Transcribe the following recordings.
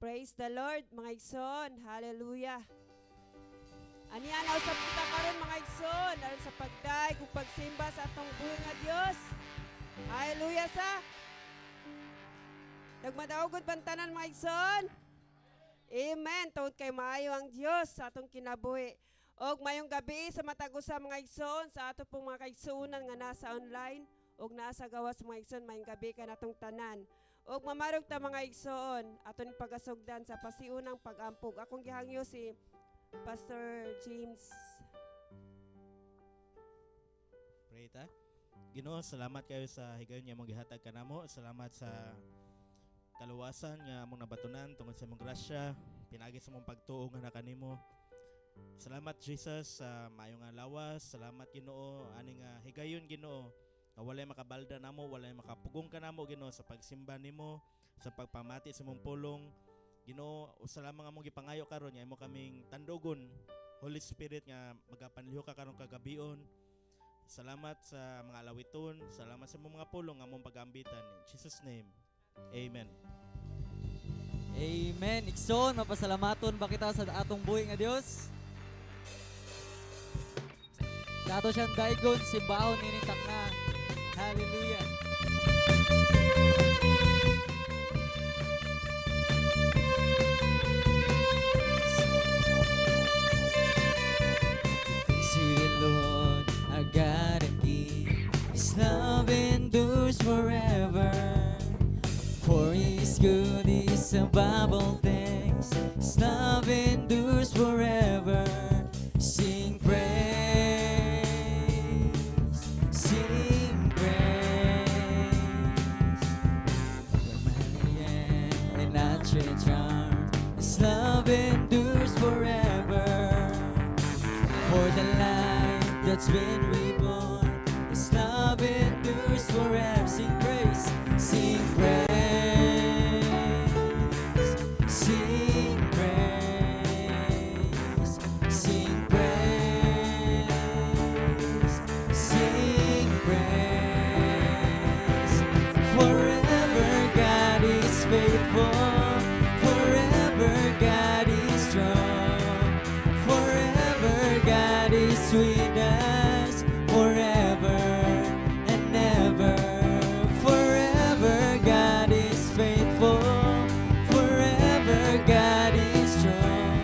Praise the Lord, mga igsoon. Hallelujah. Aniya na usap kita karon mga igsoon, aron sa pagday kung pagsimba sa atong buhay nga Dios. Hallelujah sa. Nagmadawgod bantanan mga igsoon. Amen. Tawad kay maayo ang Dios sa atong kinabuhi. Og mayong gabi sa matag usa mga igsoon sa ato pong mga kaigsuonan nga nasa online og nasa gawas mga igsoon, mayong gabi ka natong tanan. Og mamarog ta mga igsoon aton pagasugdan sa pasiunang pag-ampog. Akong gihangyo si Pastor James. Pray ta. Ginoo, salamat kayo sa higayon nga mong gihatag kanamo. Salamat sa kaluwasan nga among nabatunan tungod sa imong grasya, pinagi sa imong pagtuo nga nakanimo. Salamat Jesus sa maayo nga lawas. Salamat Ginoo ani nga higayon Ginoo. Walay makabalda namo, walay makapugong kanamo Ginoo sa pagsimba nimo, sa pagpamati sa imong pulong. Ginoo, salamat nga mong gipangayo karon nga imo kaming tandugon. Holy Spirit nga magapanliho ka karon kagabion. Salamat sa mga alawiton, salamat sa mga pulong nga mong pagambitan. In Jesus name. Amen. Amen. Ikson, mapasalamaton ba kita sa atong buhay nga Dios? Sa ato siyang daigon, simbahon ninintak na. Hallelujah. See the Lord, our God and King. His love endures forever. For His good is above all things. His love endures forever. Sing praise, sing praise. And not charm. His love endures forever. For the life that's been reborn, His love endures forever. Sing praise, sing praise. Sing praise, sing praise, sing praise. Forever God is faithful, forever God is strong, forever God is with us, forever and ever. Forever God is faithful, forever God is strong,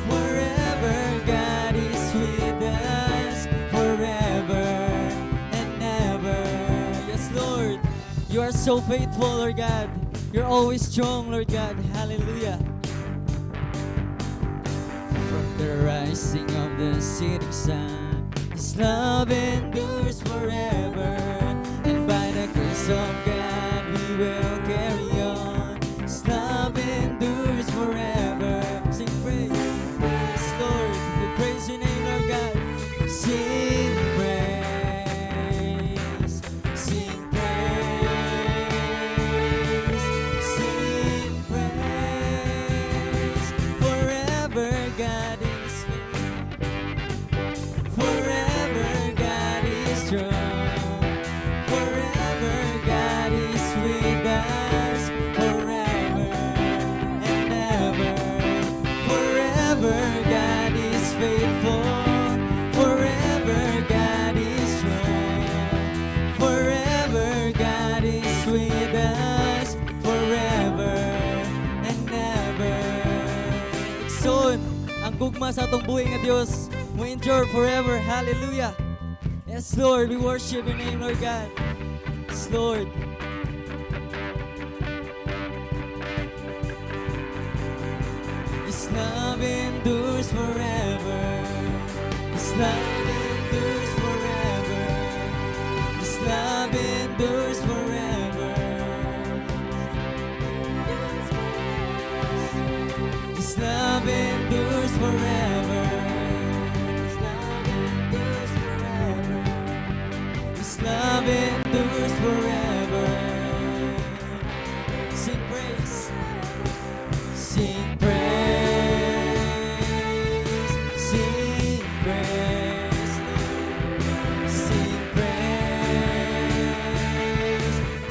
forever God is with us, forever and ever. Yes, Lord, you are so faithful, Lord God. You're always strong, Lord God. Hallelujah. From the rising of the setting sun, His love endures forever. And by the grace of God we will carry on. His love endures forever. Sing praise, yes, Lord. We praise your name, Lord God. Sing praise, sing praise, sing praise. Forever God is faithful, forever God is strong, forever God is with us, forever and ever. Forever God is faithful, forever God is strong, forever God is with us, forever and ever. Ikson, ang gugma sa atong buhay nga Dios mo endure forever. Hallelujah. Yes, Lord, we worship your name, Lord God. Yes, Lord. His love endures forever. His love endures forever. His love endures forever. His love endures forever. His love endures forever. His love endures forever. Sing praise, sing praise, sing praise, sing praise,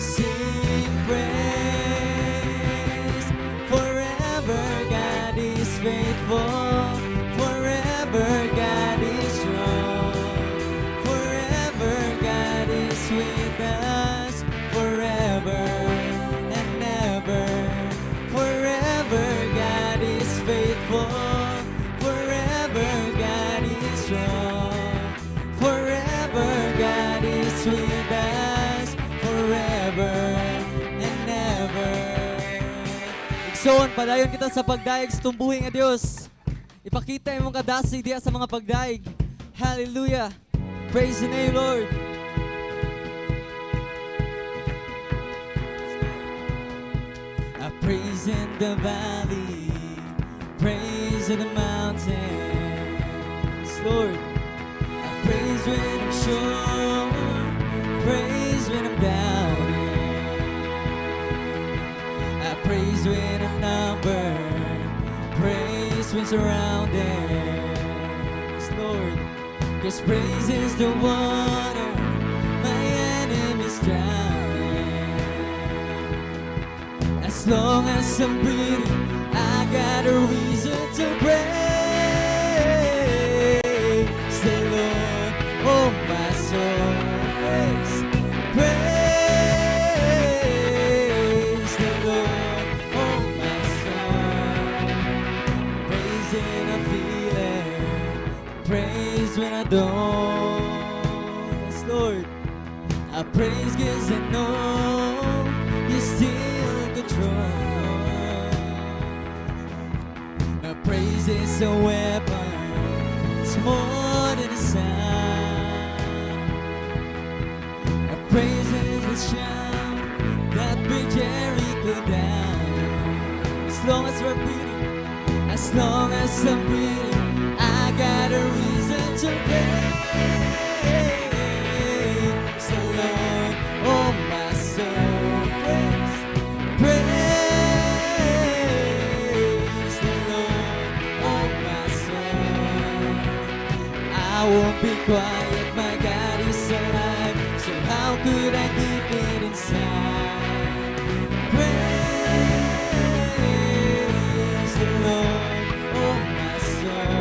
sing praise. Forever Igsoon, padayon kita sa pagdaig sa tumbuhin nga Dios. Ipakita imong kadasig diya sa mga pagdaig. Hallelujah. Praise the name, Lord. I praise in the valley, praise in the mountains, Lord. I praise when I'm sure, praise when I'm doubting. I praise when I'm numbered, praise when surrounded, Lord. 'Cause praise is the water my enemies drowning. As long as I'm breathing, I got a reason to praise the Lord. Oh, my soul, praise the Lord. Oh, my soul, praise when I feel it, praise when I don't. Yes, Lord, I praise 'cause I know you're still in control. My praise is a weapon, it's more than a sound. My praise is a shout that bring Jericho down. As long as we're breathing, as long as I'm breathing, I got a reason to praise the Lord. Oh, my soul, praise the Lord. Oh, my soul, I won't be quiet, my God is alive, so how could I keep it inside? Praise the Lord. Oh, my soul,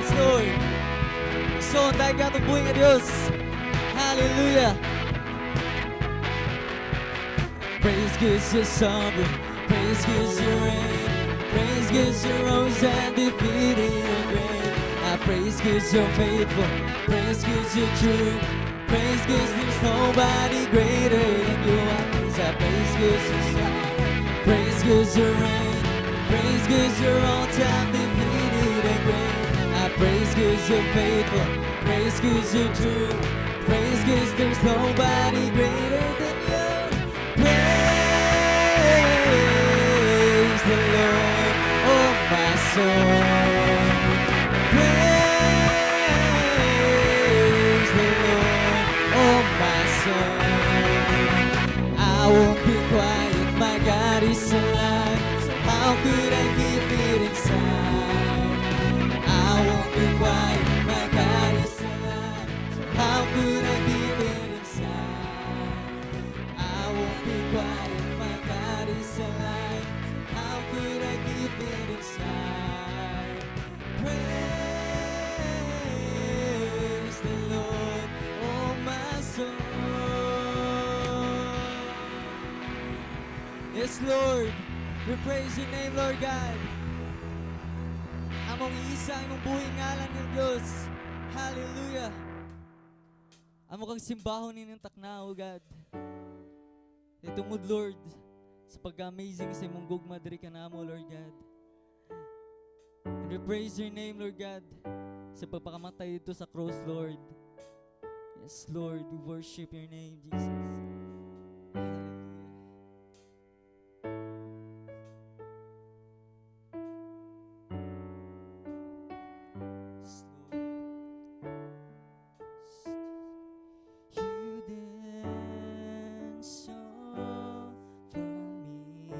yes, Lord. So, tayo katumbuhin ka Diyos. Hallelujah. Praise 'cause you're sovereign, praise 'cause you reign, praise 'cause you rose and defeated the grave. I praise 'cause you're faithful, praise 'cause you're true, praise 'cause there's nobody greater than you. I praise 'cause you're strong, praise 'cause you reign, praise 'cause you're all time defeated the grave. I praise 'cause you're faithful, praise 'cause you're true, praise 'cause there's nobody greater than you. Praise the Lord, oh, my soul. Praise the Lord, oh, my soul. I won't be quiet, my God is alive, so how could I keep it inside? I won't be quiet, my God is alive, so how could I keep it inside? I won't be quiet, my God is alive, so how could I keep it inside? Praise the Lord, oh, my soul. Yes, Lord, we praise your name, Lord God. Among iisa, imong buhing ngalan ng Diyos. Hallelujah. Amo kang simbahon ninyong taknao, God. Itungod, Lord, sa pag-amazing sa imong gugma diri ka namo, Lord God. And we praise your name, Lord God, sa pagpakamatay dito sa cross, Lord. Yes, Lord, we worship your name, Jesus. Hallelujah. Yes, Lord. You did so for me.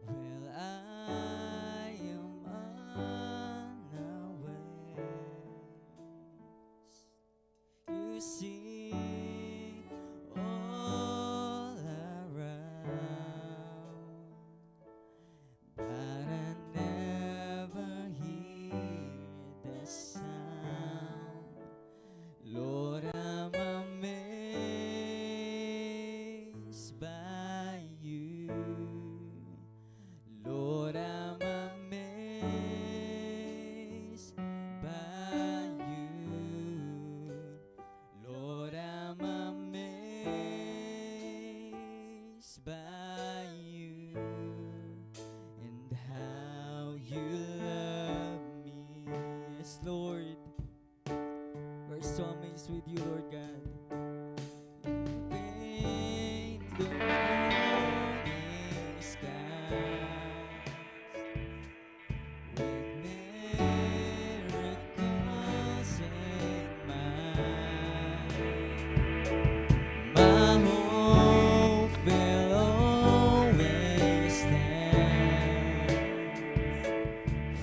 Well, I am unawares. You see is with you, Lord God. Paint the morning skies with miracles in mind. My hope will always stand,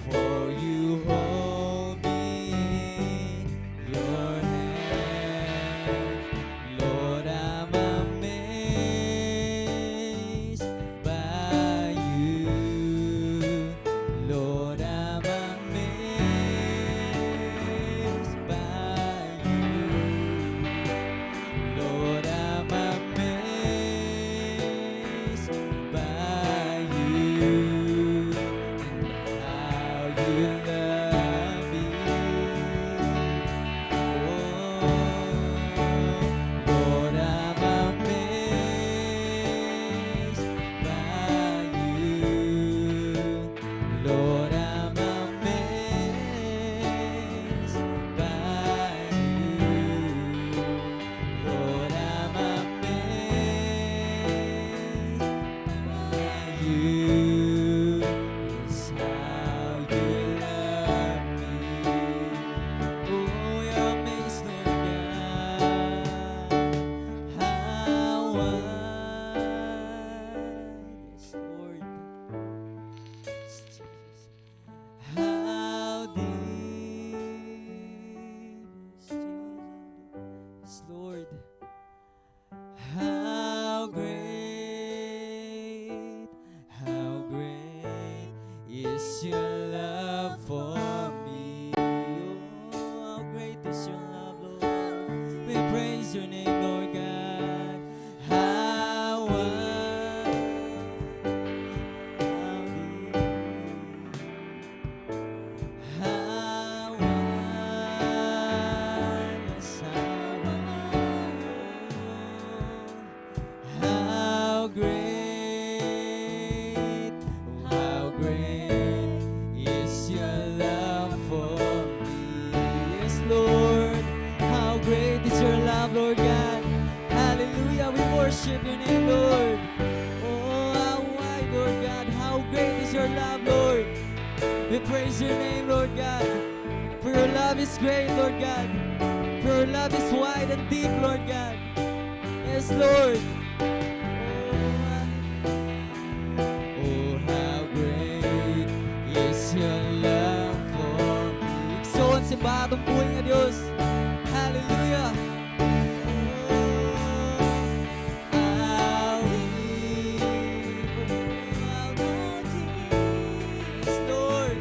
for you hold me in your hand. Lord, I'm amazed by you. Lord, I'm amazed by you. Lord, I'm amazed by you and how you love me. Oh, Lord, I'm amazed by you. Lord, I'm amazed by you. Lord, I'm amazed by you. It's how you love me. Oh, you're amazed, Lord God. How wide, yes, Lord. Yes, Jesus. How deep, yes, Lord. How great is your love for me. Oh, how great is your love, Lord. We praise your name, Lord God. How wide, how deep, how wide, yes, how wide. How great, oh, how great is your love for me. Yes, Lord, how great is your love, Lord God. Hallelujah, we worship your name, Lord. Oh, how wide, Lord God, how great is your love, Lord. We praise your name, Lord God. For your love is great, Lord God. For your love is wide and deep, Lord God. Yes, Lord. Oh, how great is your love for me. Iksoon si Batong buhay nga Diyos. Hallelujah. Oh, how deep, yes, Lord.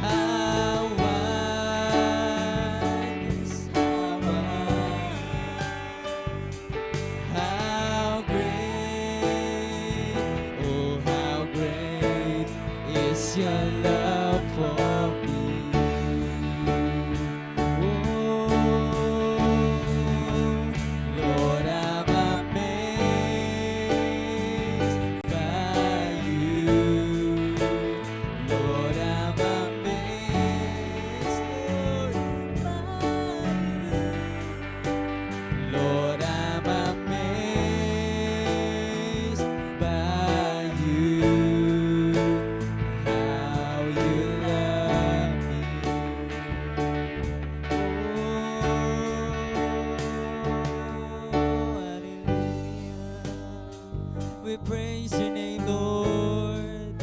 How wide, yes, how wide. How great, oh, how great is your love for me. Oh, Lord, I'm amazed by you. Lord, I'm amazed, Lord, by you. Lord, I'm amazed by you, how you love me. Oh, hallelujah. We praise your name, Lord.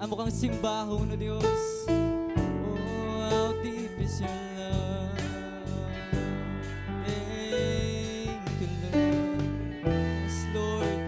Amo kang simbahong na Diyos. Oh, how deep is your love. Thank you, Lord. Yes, Lord.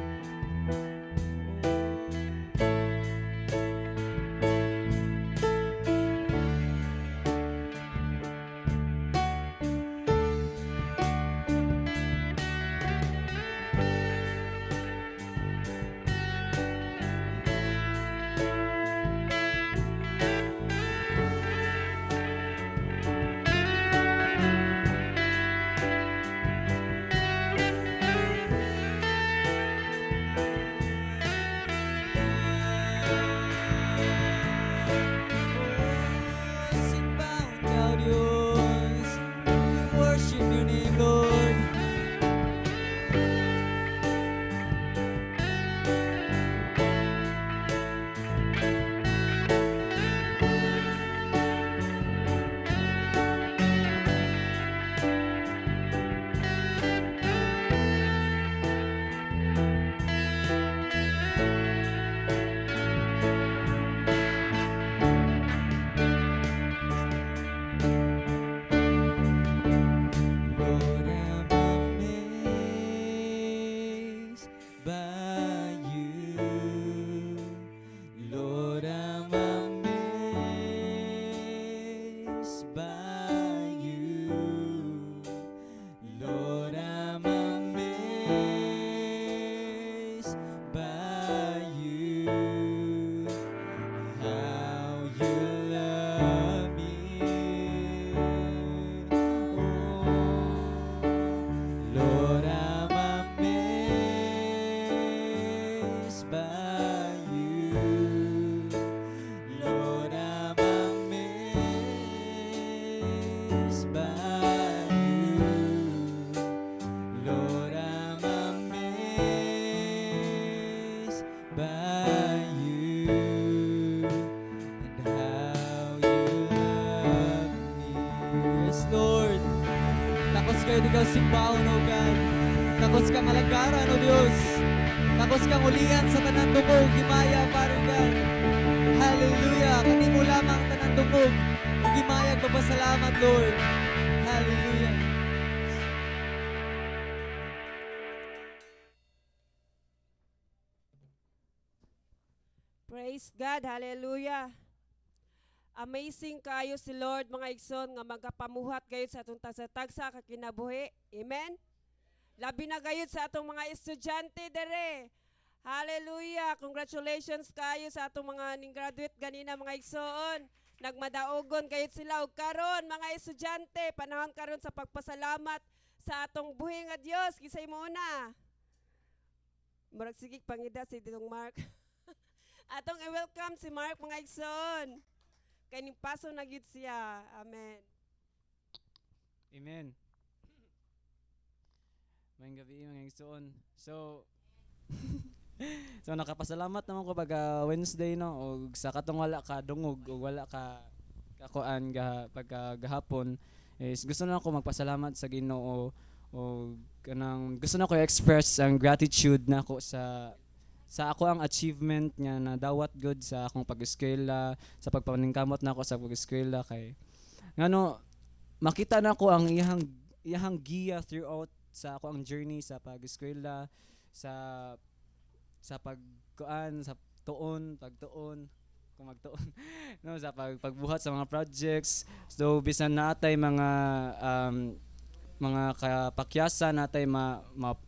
Lord. Takos kayo di ka simbahon, O God. Takos kang alagaran, O Diyos. Takos kang ulihan sa tanan tumog, himaya, Father God. Hallelujah. Kanimo lamang tanan tumog. Ug himaya, papasalamat, Lord. Hallelujah. Praise God, hallelujah. Amazing kayo si Lord mga igsoon nga magapamuhat gayud sa atong tagsa-tagsa kakinabuhi. Amen. Labi na gayud sa atong mga estudyante dere. Hallelujah. Congratulations kayo sa atong mga ning graduate ganina mga igsoon. Nagmadaogon gayud sila og karon mga estudyante, panahon karon sa pagpasalamat sa atong buhi nga Dios. Kisay mo una. Murag sige pangida si Dong Mark. Atong i-welcome si Mark mga igsoon. Kay ning paso na gyud siya. Amen. Amen. Mayong gabi mga igsoon. So nakapasalamat naman ko pagka Wednesday no og sa katong wala ka dungog o wala ka kakuan pagka gahapon is gusto na ako magpasalamat sa Ginoo o kanang gusto na ko express ang gratitude nako sa ako ang achievement niya na dawat good sa akong pag-eskwela, sa pagpaningkamot nako sa pag-eskwela kay ngano makita na ko ang iyang giya throughout sa ako ang journey sa pag-eskwela, sa pagkuan, sa pagtuon kung magtuon no sa pagbuhat sa mga projects. So bisan natay mga kapakyasan natay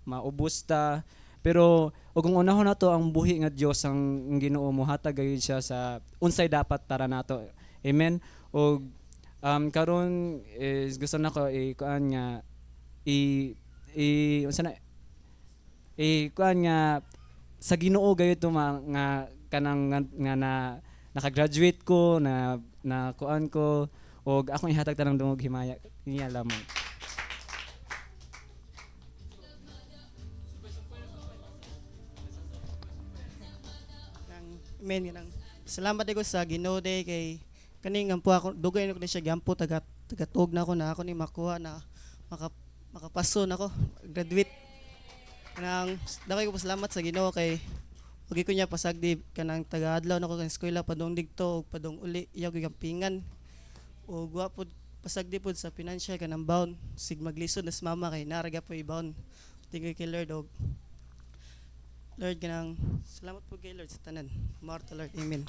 maubos ta. Pero ug kung unahon nato ang buhi nga Dios ang Ginoo mohatag gayud siya sa unsay dapat para nato. Amen. Og karon is gusto nako kuan nga unsa na kuan nga sa Ginoo gayud to nga kanang nga na naka-graduate ko na kuan ko og akong ihatag tanang dungog himaya niya lamang. Amen ganang. Salamat ko sa Ginoo day kay kaning ampo ako dugay ko ni siya gampo tagatog na ako na ako ni makuha na makapaso na ako graduate. Kanang dakay ko salamat sa Ginoo kay wagi ko niya pasagdi kanang taga-adlaw na ko kan eskwela padung digto ug padung uli iya ko gampingan. O wa pod pasagdi pod sa financial kanang bound sig maglisod nas mama kay naraga po i-bound. Thank you kay Lord og Lord ganang salamat po kay Lord sa tanan. Marta Lord. Amen.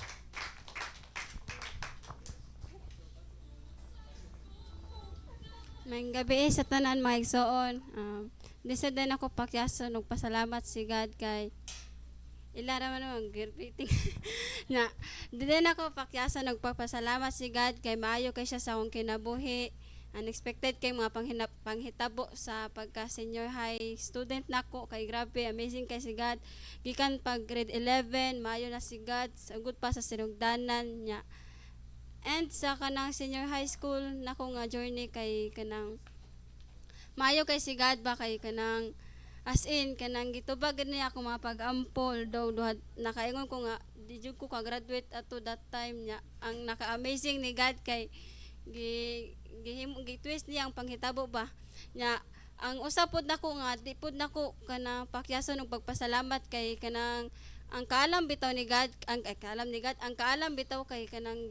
Mayong gabi sa tanan mga igsoon. Disa din ako pakyason ug pasalamat si God kay ilara man ang greeting na din ako pakyason ug pagpasalamat si God kay maayo kay siya sa akong kinabuhi. Unexpected kay mga panghitabo sa pagka senior high student nako kay grabe amazing kay si God. Gikan pag grade 11 maayo na si God sagud pa sa sinugdanan niya. And sa kanang senior high school nako nga journey kay kanang maayo kay si God ba kay kanang as in kanang gitubag ni ako mga pag-ampol daw nakaingon ko nga di jud ko ka graduate ato that time niya. Ang naka-amazing ni God kay gi-twist niya ang panghitabo ba nya ang usapod nako nga di pud nako kana pakyason og pagpasalamat kay kanang ang kaalam bitaw ni God ang kaalam bitaw kay kanang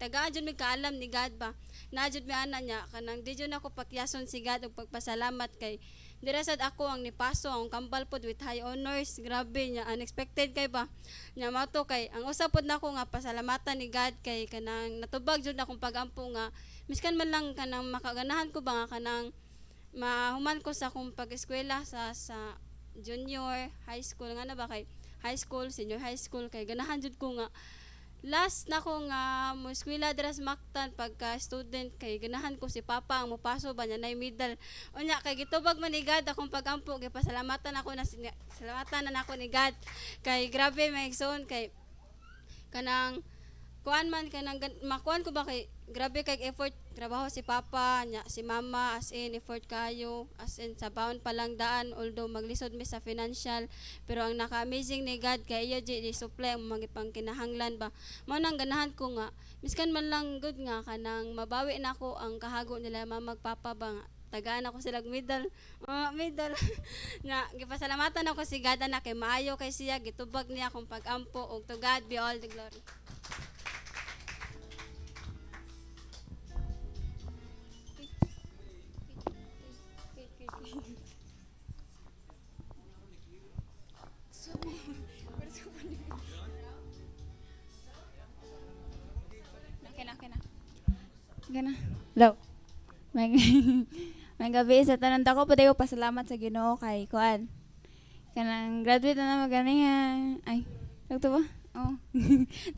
tagaan jud mi kaalam ni God ba na jud mi ana niya kanang di jud nako pakyason si God og pagpasalamat kay dira sad ako ang nipaso ang kambal pod with high honors grabe nya unexpected kay ba nya mato kay ang usapod nako nga pasalamatan ni God kay kanang natubag jud akong pagampo nga miskan man lang kanang makaganahan ko ba nga kanang mahuman ko sa akong pag-eskwela sa junior high school nga na ba kay high school senior high school kay ganahan jud ko nga last na ko nga mo eskwela dira sa Mactan pagka student kay ganahan ko si Papa ang mopaso ba niya nay middle unya kay gitubag man ni God akong pagampo kay pasalamatan na nako ni God kay grabe may igsoon kay kanang kuan man ka nang makuan ko ba kay grabe kay effort trabaho si papa nya si mama as in effort kayo as in sa baon pa lang daan although maglisod mi sa financial pero ang naka-amazing ni God kay iyo di supply ang mga pang kinahanglan ba mo nang ganahan ko nga miskan man lang good nga kanang mabawi na ako ang kahago nila mama magpapa ba nga tagaan ako sila middle middle nga gipasalamatan ako si God na kay maayo kay siya gitubag niya akong pag-ampo ug to God be all the glory. Gana. Hello. May may gabi sa tanan dako pud ko pasalamat sa Ginoo kay kuan. Kanang graduate na maganiha. Ay, dagto ba? Oh.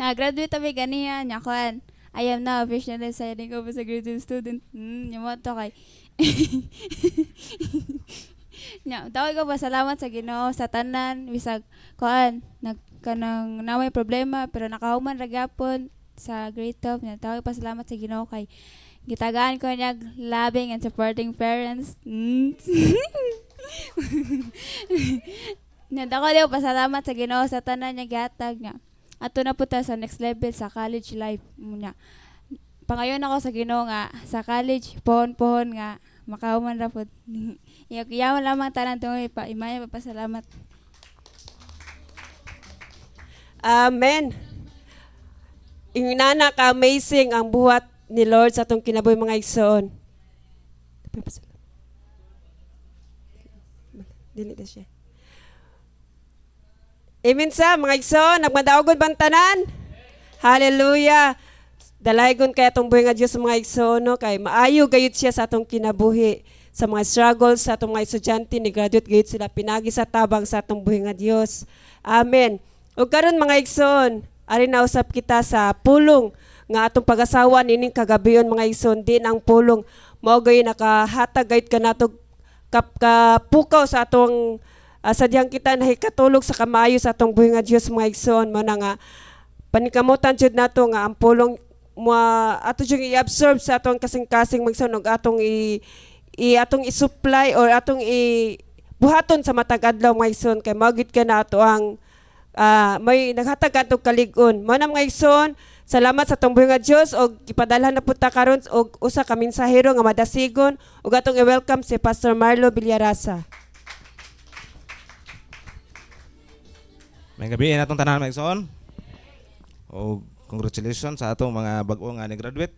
Na-graduate tabi ganiha nya kuan. I am now officially signing over as a graduate student. Nyamo to kay. Nya, tawag ko pasalamat sa Ginoo sa tanan bisag kuan kanang naway problema pero nakahuman ra gyapon sa grade 12 nya tawag pasalamat sa Ginoo kay gitagaan ko niya loving and supporting parents. Nya dako daw pasalamat sa Ginoo sa tanan niya gihatag niya. Ato na po ta sa next level sa college life niya. Pangayon ako sa Ginoo nga sa college pohon-pohon nga makahuman ra pud. Iyaw lamang tanan tungoy pa imaya pasalamat. Amen. Inana ka amazing ang buhat ni Lord sa atong kinabuhi mga igsoon. Dili na siya. Amen sa mga igsoon, nagmadaogon bang tanan? Hallelujah. Dalaygon kay atong buhi nga Dios mga igsoon no kay maayo gayud siya sa atong kinabuhi. Sa mga struggles sa atong mga estudyante ni graduate gayud sila pinagi sa tabang sa atong buhi nga Dios. Amen. Ug karon mga igsoon, ari na usap kita sa pulong nga atong pag-asawa nining kagabion mga igsoon din ang pulong mao gay nakahatag gayud kanato kapukaw sa atong sadyang kita nahikatulog sa kamayo sa atong buhi nga Dios mga igsoon mo na nga panikamutan jud nato nga ang pulong mo ato jud i-absorb sa atong kasing-kasing magsoon ug atong atong i-supply or atong buhaton sa matag adlaw mga igsoon kay mao gid kanato ang may naghatag atong kalig-on. Mao na mga igsoon, salamat sa atong buhi nga Dios og ipadalhan na pud ta karon og usa ka mensahero nga madasigon ug atong i-welcome si Pastor Marlo Villarasa. May gabi natong tanan mga igsoon. O congratulations sa atong mga bag-o nga ni-graduate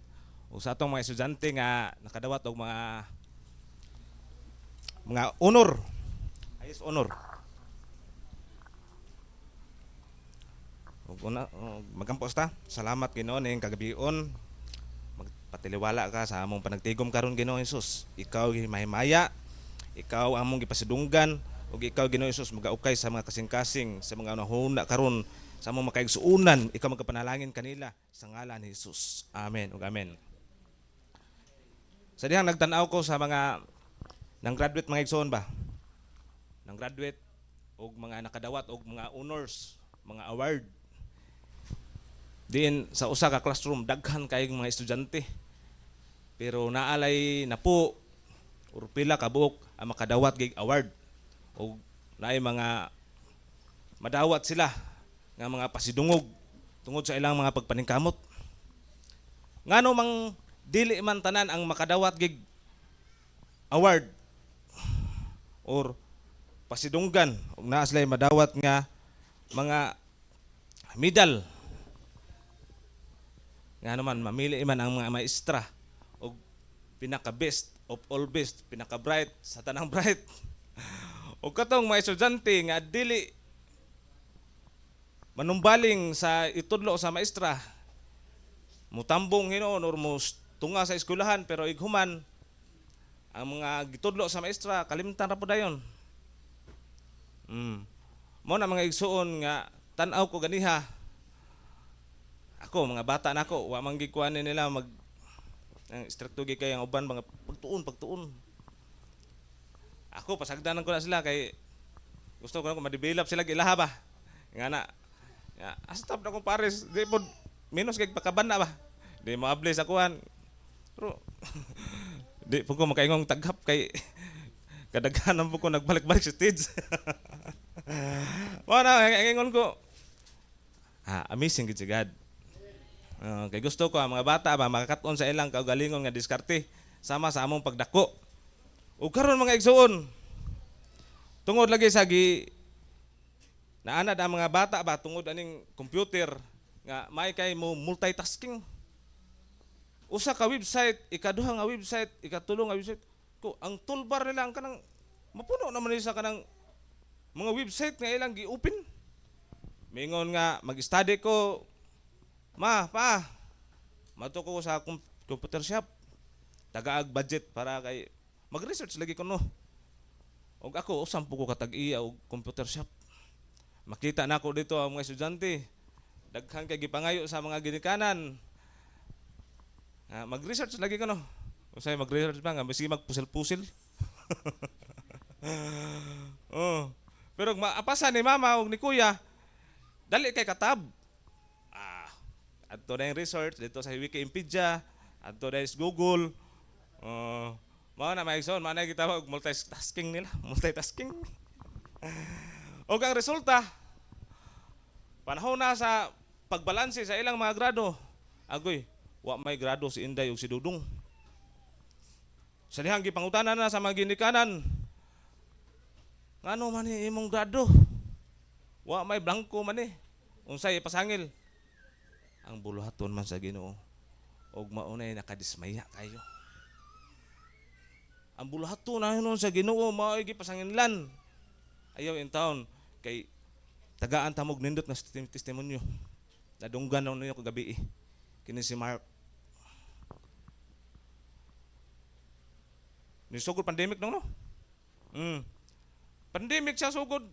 o sa atong mga estudyante nga nakadawat og mga honor. Highest honor. Magampo ta. Salamat Ginoo ning kagabion. Magpatiliwala ka sa among panagtigom karon Ginoo Hesus. Ikaw gihimaya, ikaw among gipasidunggan ug ikaw Ginoo Hesus magaukay sa mga kasing-kasing sa mga nahuna karon sa among makaigsuunan. Ikaw magapanalangin kanila sa ngalan ni Hesus. Amen ug amen. Sa dihang nagtan-aw ko sa mga nang graduate mga igsoon ba? Nang graduate og mga nakadawat og mga honors, mga award. Diin sa usa ka classroom daghan kay mga estudyante. Pero naalay na po or pila ka buok ang makadawat gig award o naay mga madawat sila nga mga pasidungog tungod sa ilang mga pagpaningkamot. Ngano mang dili man tanan ang makadawat gig award or pasidunggan ug naa sila madawat nga mga medal. Nga naman, mamili man ang mga maestra o pinaka-best of all best, pinaka-bright sa tanang bright. O katong mga estudyante nga dili manumbaling sa itudlo sa maestra, mutambong hinoon or tunga sa eskwelahan pero ighuman ang mga gitudlo sa maestra, kalimtan ra po dayon. Mo na mga igsuon nga tan-aw ko ganiha. Ako, mga bata na ako, wa man gikuan nila mag ang instructor kay ang uban mga pagtuon. Ako pasagdanan ko na sila kay gusto ko na ma-develop sila ilaha ba. Nga na. Ya, astap na kong pares, di pod minus kay pakabana ba. Di mo abli sa kuan. Pero di po ko makaingong taghap kay kadaghanan po ko nagbalik-balik sa stage. Mo na ingon ko. Amazing gid si God. Kay gusto ko ang mga bata ba makakat-on sa ilang kaugalingon nga diskarte sama sa among pagdako. Ug karon mga igsoon, tungod lagi sa naanad ang mga bata ba tungod aning computer nga may kay mo multitasking. Usa ka website, ikaduha nga website, ikatulo nga website. Ang toolbar nila ang kanang mapuno naman ni sa kanang mga website nga ilang gi-open. Mingon nga mag-study ko, pa, mato ko sa computer shop. Tagaag budget para kay mag-research lagi ko no. Og ako usam po ko katag-iya og computer shop. Makita na ko dito ang mga estudyante. Daghan kay gipangayo sa mga ginikanan. Mag-research lagi ko no. Usay mag-research ba nga basi magpusil-pusil. Pero maapasa ni mama og ni kuya, dali kay katab. Adto na yung research dito sa Wikipedia, adto na is Google. Mao na maigsoon, mao na gitawag multitasking nila, multitasking. O ang resulta, panahon na sa pagbalanse sa ilang mga grado. Agoy, wa may grado si Inday ug si Dudong. Sa dihang gipangutanan na sa mga ginikanan. Ngano man ni imong grado? Wa may blanco man ni. Unsay ipasangil? Ang buluhaton man sa Ginoo. Og maunay nakadismaya kayo. Ang buluhaton na nun sa Ginoo mao gipasanginlan. Ayaw in town kay tagaan tamog nindot na testimonyo. Nadunggan na ninyo kagabi kini si Mark. Nisugod pandemic no? Pandemic siya sugod.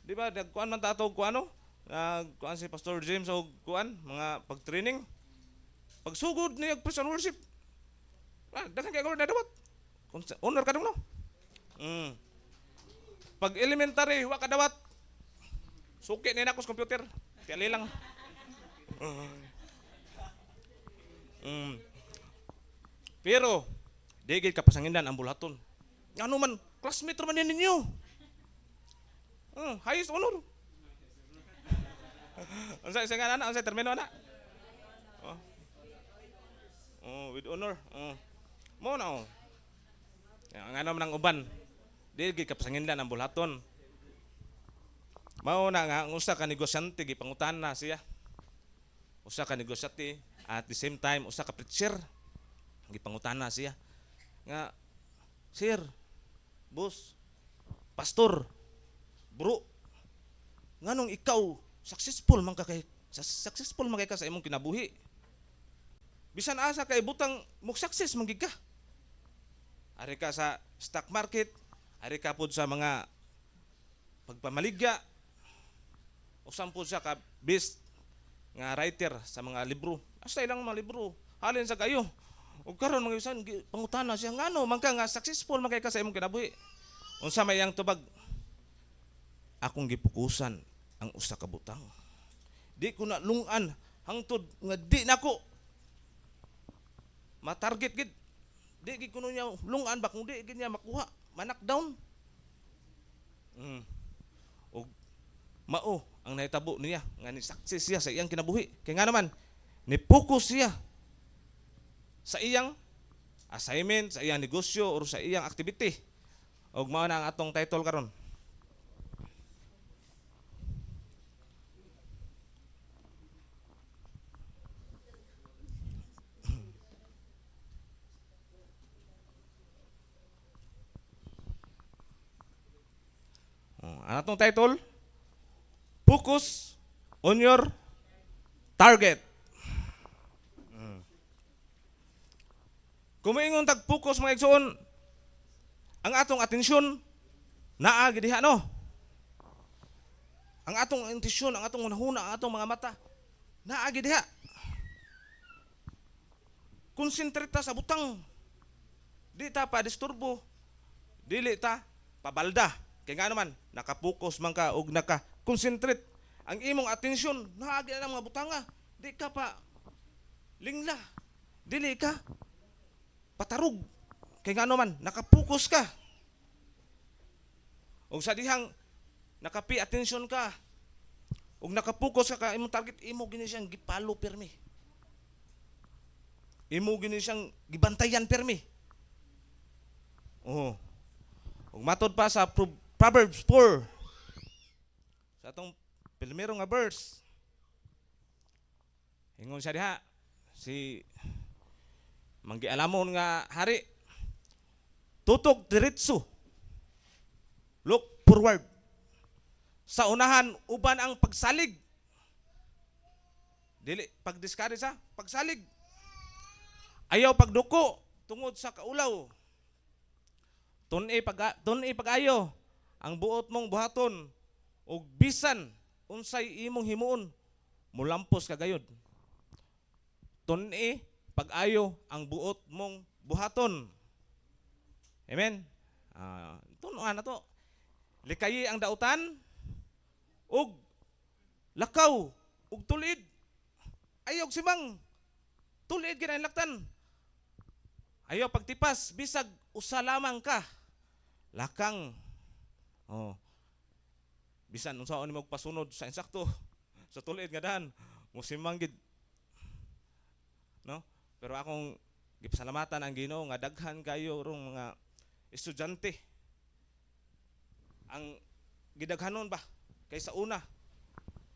Di ba nagkuan man tatog ko ano? Kuan si Pastor James o kuan mga pag-training. Pagsugod niya praise and worship. Daghang kay na dawat. Honor ka dong no? Pag elementary wa ka dawat. Suki ni nako sa computer. Tiyali lang. Pero digid ka pasangindan ang bulaton. Ano man classmate man ninyo. Highest honor. Unsay nga ana, unsay termino ana? With honor. Mo na. Ang ano man ang uban. Dili ka pasanginlan ang bulaton. Mao na nga ang usa ka negosyante gipangutan na siya. Usa ka negosyante at the same time usa ka preacher gipangutan na siya. Nga sir, boss, pastor, bro, nganong ikaw successful man ka sa imong kinabuhi. Bisan asa kay butang mo success man gid ka. Ari ka sa stock market, ari ka pud sa mga pagpamaligya. Usan pud siya ka best nga writer sa mga libro. Asa ilang mga libro halin sa kayo. Ug karon mga isan pangutana siya ngano man ka nga successful man kay ka sa imong kinabuhi. Unsa may yang tubag? Akong gipukusan ang usa ka butang. Di ko na lungan hangtod nga di nako ma-target gid. Di gid kuno niya lungan ba kung di gid niya makuha, manak down. Og mao ang nahitabo niya nga ni success siya sa iyang kinabuhi. Kay nga naman ni focus siya sa iyang assignment, sa iyang negosyo or sa iyang activity. Og mao na ang atong title karon. Ang atong title, Focus on your target. Kung maingon tag-focus mga igsoon, ang atong atensyon naa gid diha no. Ang atong atensyon, ang atong hunahuna, ang atong mga mata naa gid diha. Konsentrate ta sa butang. Di ta pa disturbo. Dili ta pabalda. Kaya nga naman, nakapokus man ka o naka-concentrate. Ang imong atensyon, naagi na mga butanga. Di ka pa lingla. Dili ka patarog. Kay ngano man nakapokus ka. Og sa dihang nakapi attention ka. Og nakapokus ka imong target, imo gini siyang gipalo permi. Imo gini siyang gibantayan permi. Oh. Ug matod pa sa Proverbs 4. Sa atong primero nga verse. Ingon siya diha si manggialamon nga hari. Tutok diretso. Look forward. Sa unahan uban ang pagsalig. Dili pagdiscourage ha, pagsalig. Ayaw pagduko tungod sa kaulaw. Tun-i pag-ayo ang buot mong buhaton ug bisan unsay imong himuon mulampos kagayod. Tun-i pag-ayo ang buot mong buhaton. Amen. Tunuan na to. Likayi ang dautan ug lakaw ug tulid. Ayaw simang tulid gina laktan. Ayaw pagtipas bisag usa lamang ka. Lakang. Oh. Bisan unsaon nimo pasunod sa insakto sa tulid nga dahan musimang gid. No? Pero akong gipasalamatan ang Ginoo nga daghan kayo rong mga estudyante ang gidaghanon ba kay sa una.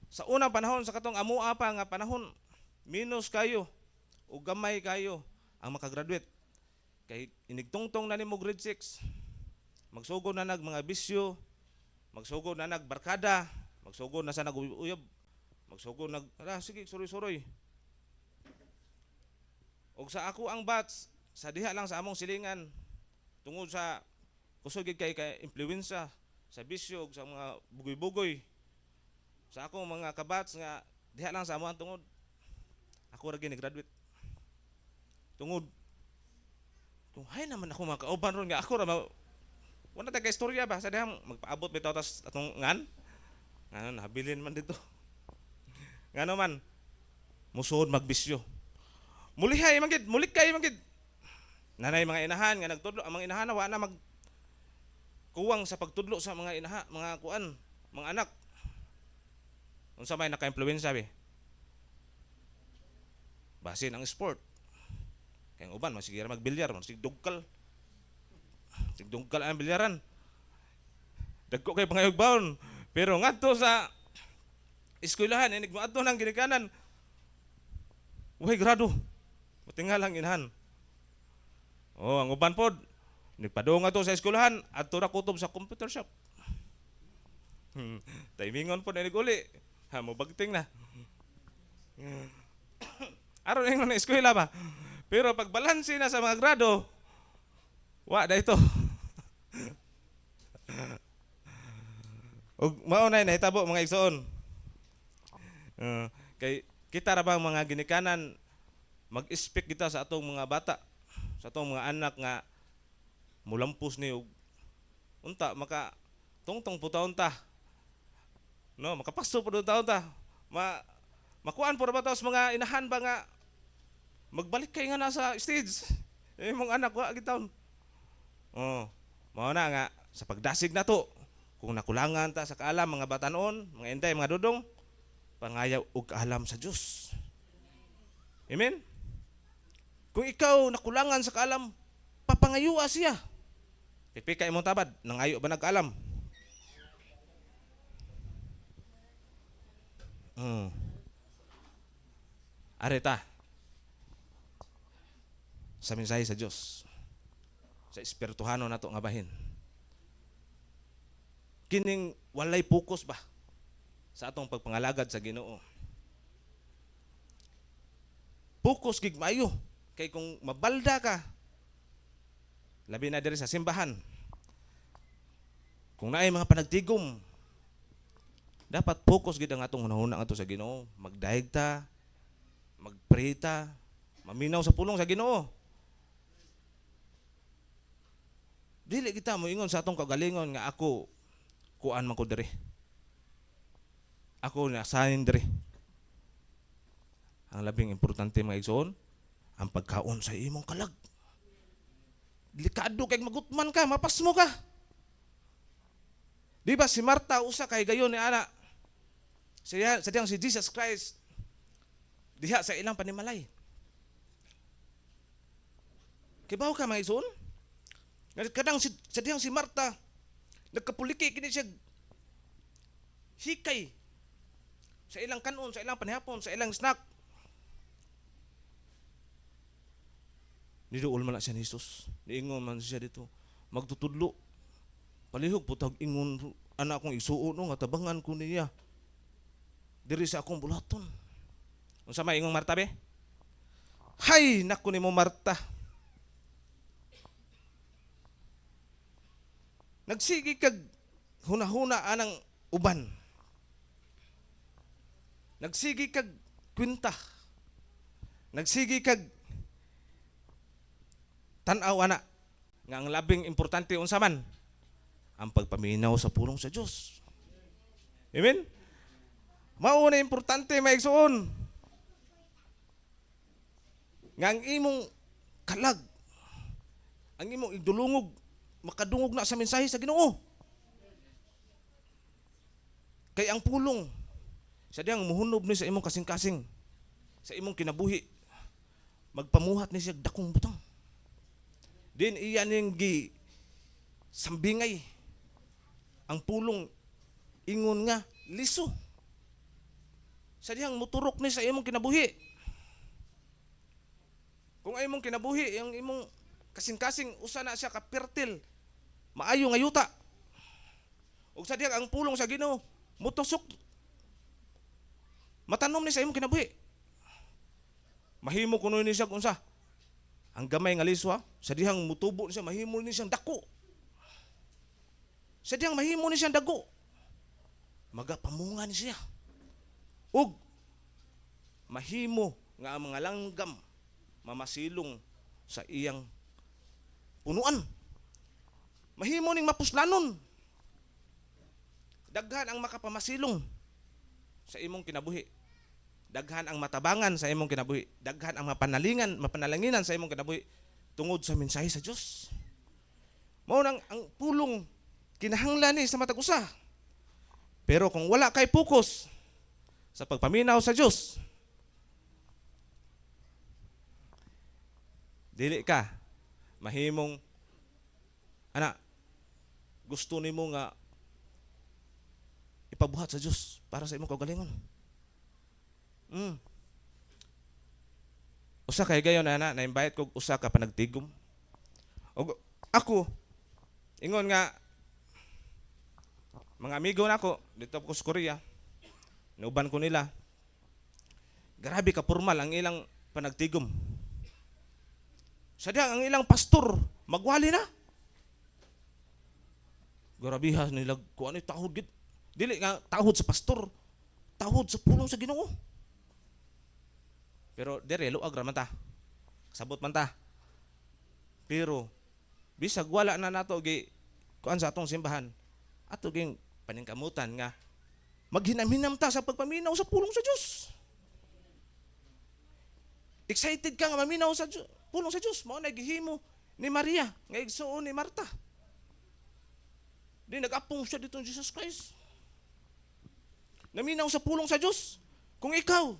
Sa unang panahon sa katong amua pa nga panahon minus kayo o gamay kayo ang makagraduate. Kay inigtungtong na nimo grade 6. Magsugod na nag mga bisyo, magsugod na nag barkada, magsugod na sa naguyab, magsugod nag sige suroy-suroy. Og sa ako ang batch sa diha lang sa among silingan tungod sa kusog kay impluwensya sa bisyo sa mga bugoy-bugoy. Sa ako mga kabats nga diha lang sa among tungod ako ra gini graduate. Tungod kung hay naman ako makauban ron nga ako ra wala ta ka istorya ba sa dihang magpaabot bitaw tas atong ngan habilin man dito. Ngano man musuod magbisyo. Mulihay man gid, mulikay man gid. Nanay mga inahan nga nagtudlo, ang mga inahan na wa na mag kuwang sa pagtudlo sa mga inaha, mga kuan, mga anak. Unsa may naka-impluwensya be? Basin ang sport. Kaya ang uban masigira magbilyar, masigdugkal. Sigdugkal ang bilyaran. Dagko kay pangayog baon. Pero ngadto sa eskwelahan inig moadto nang ginikanan. Uy grado. Matingal ang inahan. Oh, ang uban pod nagpadung ato sa eskwelahan adto ra kutob sa computer shop. Timingon pod inig uli. Ha mo bagting na. Aron ingon na eskwela ba. Pero pag balanse na sa mga grado, wa da ito. Og mao na nahitabo mga igsoon. Kay kita ra bang mga ginikanan mag-expect kita sa atong mga bata, sa atong mga anak nga mulampos ni og unta maka tungtong putaon ta. No, makapasto po taon ta. Makuan po ra ba ta sa mga inahan ba nga magbalik kay nga nasa stage. Imong anak wa gitaon. Oh, mao na nga sa pagdasig na to. Kung nakulangan ta sa kaalam mga batanon, mga inday, mga dudong, pangayaw og kaalam sa Dios. Amen. Kung ikaw nakulangan sa kaalam, papangayuwa siya. Pipika imong tabad, nangayo ba nagkaalam? Areta. Sa mensahe sa Dios. Sa espirituhano nato nga bahin. Kining walay focus ba sa atong pagpangalagad sa Ginoo. Focus gig maayo kay kung mabalda ka labi na diri sa simbahan. Kung naay mga panagtigom, dapat focus gid ang atong hunahuna ato sa Ginoo, magdaig ta, magpray ta, maminaw sa pulong sa Ginoo. Dili kita mo ingon sa atong kagalingon nga ako kuan man ko diri. Ako na sanin diri. ang labing importante mga igsoon, ang pagkaon sa imong kalag. Delikado kay magutman ka, mapasmo ka. Di ba si Marta usa kay gayon ni ana. Sa diyang si Jesus Christ diha sa ilang panimalay. Kibaw ka mga igsoon? Kadang sa diyang si Marta nagkapuliki kini siya hikay sa ilang kanon, sa ilang panihapon, sa ilang snack. Niduol man na siya ni Jesus. Niingon man siya dito. Magtutudlo. Palihog po tag ingon anak kong isuo no nga tabangan ko niya. Diri sa akong bulaton. Unsa may ingong Marta be? Hay naku nimo Marta. Nagsigi kag hunahuna anang uban. Nagsigi kag kwinta. Nagsigi kag tan-aw ana nga ang labing importante unsa man ang pagpaminaw sa pulong sa Dios. Amen. Mao na importante maigsoon. Nga ang imong kalag, ang imong igdulungog makadungog na sa mensahe sa Ginoo. Kay ang pulong sa diyang muhunob ni sa imong kasing-kasing, sa imong kinabuhi, magpamuhat ni siya dakong butang. Din iyan yung sambingay ang pulong ingon nga liso. Sa diyang muturok ni sa imong kinabuhi. Kung ay imong kinabuhi, yung imong kasing-kasing usa na siya kapirtil, maayo nga yuta. Ug sa diyang ang pulong sa Ginoo mutusok matanom ni sa imong kinabuhi. Mahimo kuno ni siya unsa? Ang gamay nga liswa, sa dihang mutubo ni siya, mahimo ni siyang dako. Sa dihang mahimo ni siyang dago, magapamunga ni siya. Ug mahimo nga ang mga langgam mamasilong sa iyang punuan. Mahimo ning mapuslanon. Daghan ang makapamasilong sa imong kinabuhi. Daghan ang matabangan sa imong kinabuhi. Daghan ang mapanalanginan sa imong kinabuhi tungod sa mensahe sa Dios. Mao nang ang pulong kinahanglan ni sa matag usa. Pero kung wala kay focus sa pagpaminaw sa Dios, dili ka mahimong ana gusto nimo nga ipabuhat sa Dios para sa imong kaugalingon. Usa kay gayon ana na-invite ko usa ka panagtigom. Og ako ingon nga mga amigo nako dito ko sa Korea. Nuban ko nila. Grabe ka formal ang ilang panagtigom. Sadya ang ilang pastor magwali na. Grabiha nila kuan ni tahod gid. Dili nga tahod sa pastor, tahod sa pulong sa Ginoo. Pero dire luag ra man ta. Sabot man ta. Pero bisag wala na nato gi kuan sa atong simbahan. Ato ging paningkamutan nga maghinam-hinam ta sa pagpaminaw sa pulong sa Dios. Excited ka nga maminaw sa Diyos, pulong sa Dios. Mao na gihimo ni Maria nga igsuon ni Marta. Di nag-apong siya dito ng Jesus Christ. Naminaw sa pulong sa Dios. Kung ikaw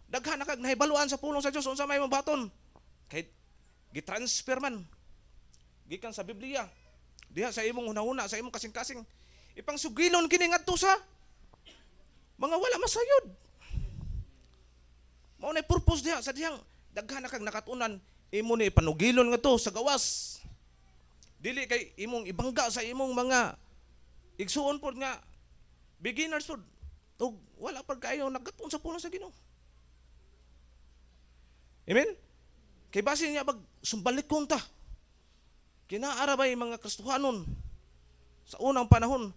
daghan na kag nahibaluan sa pulong sa Dios unsa may mabaton? Kay gitransfer man gikan sa Biblia diha sa imong hunahuna sa imong kasing-kasing ipangsugilon kini ngadto sa mga wala masayod. Mao na purpose diha sa dihang daghan na kag nakatunan imo ni ipanugilon ngadto sa gawas. Dili kay imong ibangga sa imong mga igsuon pod nga beginners pod ug wala pa kayo naggatun sa pulong sa Ginoo. Amen? Kay base niya pag sumbalikon ta. Kinaarabay mga Kristohanon sa unang panahon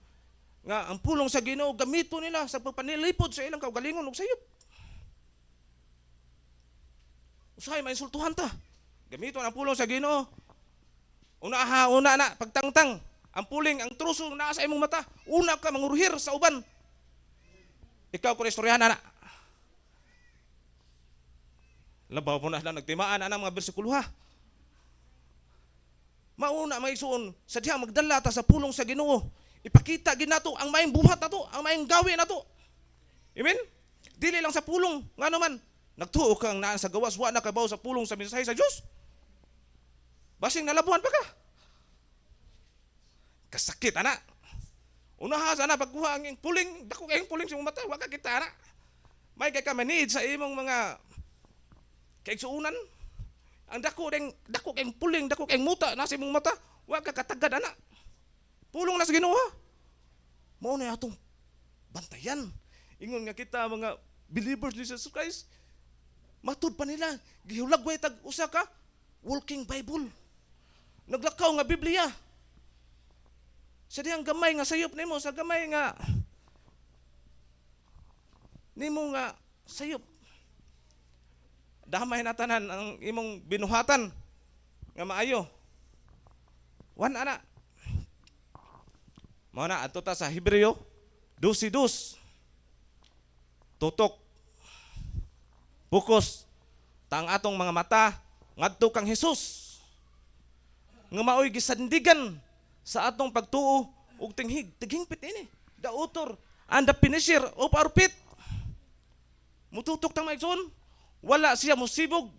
nga ang pulong sa Ginoo gamito nila sa pagpanilipod sa ilang kaugalingon ug sayop. Usahay mainsultuhan ta. Gamito ang pulong sa Ginoo. Una na pagtangtang ang puling ang truso naa sa imong mata. Una ka manguruhir sa uban. Ikaw kun istoryahan na. Labaw po na lang nagtimaan ang mga bersikulo ha. Mauna mga igsoon, sa diha magdala ta sa pulong sa Ginoo. Ipakita ginato ang maayong buhat nato, ang maayong gawi nato. Amen? Dili lang sa pulong, nga naman nagtuo kang naan sa gawas, wa na kabaw sa pulong sa mensahe sa Dios. Basing nalabuhan pa ka. Kasakit ana. Unaha sana pagkuha ang puling, dako kayong puling sa mata, wa ka kita ana. May kay ka manid sa imong mga kaigsuunan. Ang dako kayong puling, dako kayong muta nasa imong mata, wa ka katagad ana. Pulong na sa Ginoo. Mao na atong bantayan. Ingon nga kita mga believers ni Jesus Christ, matud pa nila, gihulagway tag usa ka walking Bible. Naglakaw nga Biblia. Sa diyang gamay nga sayop nimo, sa gamay nga nimo nga sayop. Damay na tanan ang imong binuhatan nga maayo. Wan ana. Mao na adto ta sa Hebreo 12:2. Tutok. Focus tang atong mga mata ngadto kang Hesus. Nga maoy gisandigan sa atong pagtuo ug tighingpit ini. The author and the finisher of our faith. Mututok tang maigsoon, wala siya musibog.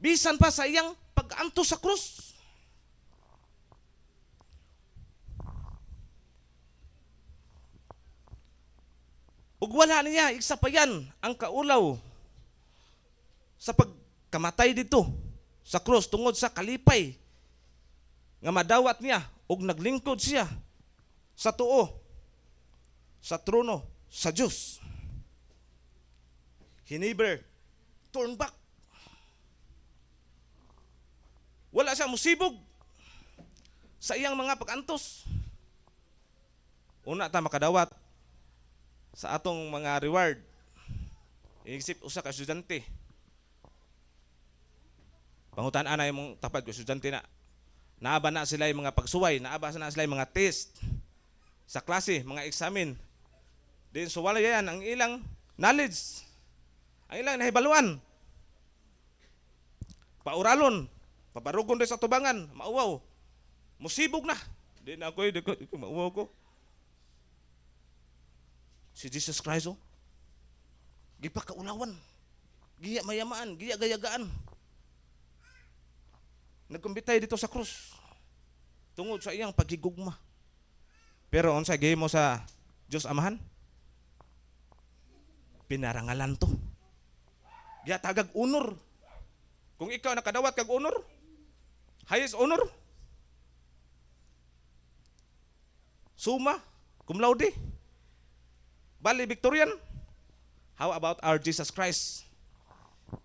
Bisan pa sa iyang pag-anto sa krus. Ug wala niya iksapayan ang kaulaw sa pagkamatay dito sa krus tungod sa kalipay nga madawat niya ug naglingkod siya sa tuo sa trono sa Dios. He never turn back. Wala siya musibog sa iyang mga pag-antos. Una ta makadawat sa atong mga reward. Iisip usa ka estudyante. Pangutan-an na imong tapad ko estudyante na. Naaba na sila yung mga pagsuway, naaba na sila yung mga test sa klase, mga examen. Din so wala yan ang ilang knowledge. Ang ilang nahibaluan. Pauralon, paparugon din sa tubangan, mauwaw. Musibog na. Di na ako, mauwaw ko. Si Jesus Christ, gipa kaulawan, giya mayamaan, giya gayagaan. Nagkumbitay dito sa krus tungod sa iyang pagigugma. Pero unsa gihimo sa Dios Amahan? Pinarangalan to. Giya tagag honor. Kung ikaw nakadawat kag honor, highest honor. Summa, cum laude. Valedictorian. How about our Jesus Christ?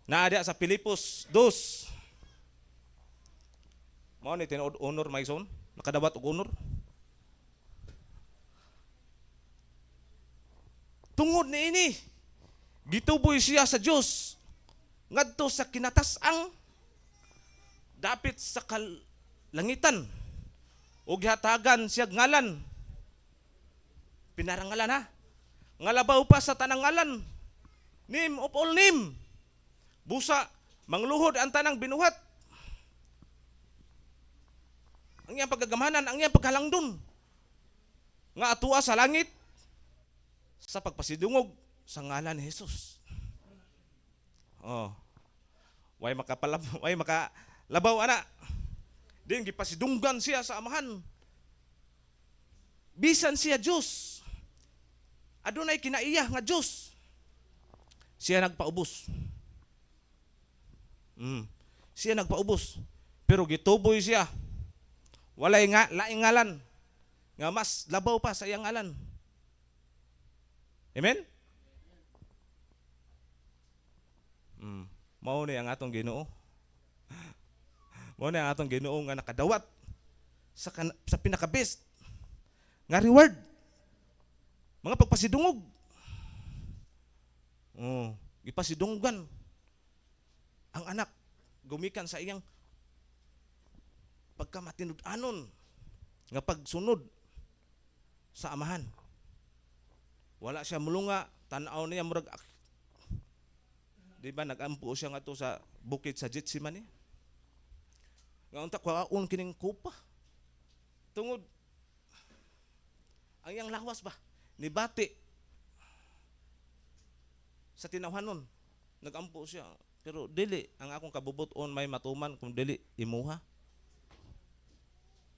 Naada sa Pilipos 2. Mao ni tinuod honor my son, nakadawat og honor. Tungod niini, gituboy siya sa Dios ngadto sa kinatas-ang dapit sa kalangitan ug gihatagan siya ngalan. Pinarangalan ha. Ngalabaw pa sa tanang ngalan. Name of all name. Busa mangluhod ang tanang binuhat. Ang iyang pagkagamanan, ang iyang paghalangdon nga atua sa langit sa pagpasidungog sa ngalan ni Jesus. Oh. Way makalabaw ana. Din gipasidunggan siya sa Amahan. Bisan siya Dios. Adunay kinaiya nga Dios. Siya nagpaubos. Siya nagpaubos. Pero gituboy siya. Walay nga laing ngalan nga mas labaw pa sa iyang ngalan. Amen? Mao ni ang atong Ginoo. Mao ni ang atong Ginoo nga nakadawat sa pinaka-best nga reward. Mga pagpasidungog. Ipasidunggan ang anak gumikan sa iyang pagkamatinud-anon nga pagsunod sa Amahan. Wala siya mulunga, tanaw niya murag di ba nagampo siya nga to sa bukid sa Getsemani. Nga unta kwaon kining kupa. Tungod ang iyang lawas ba nibati sa tinawhanon. Nagampo siya. Pero dili ang akong kabubuton may matuman kung dili imuha.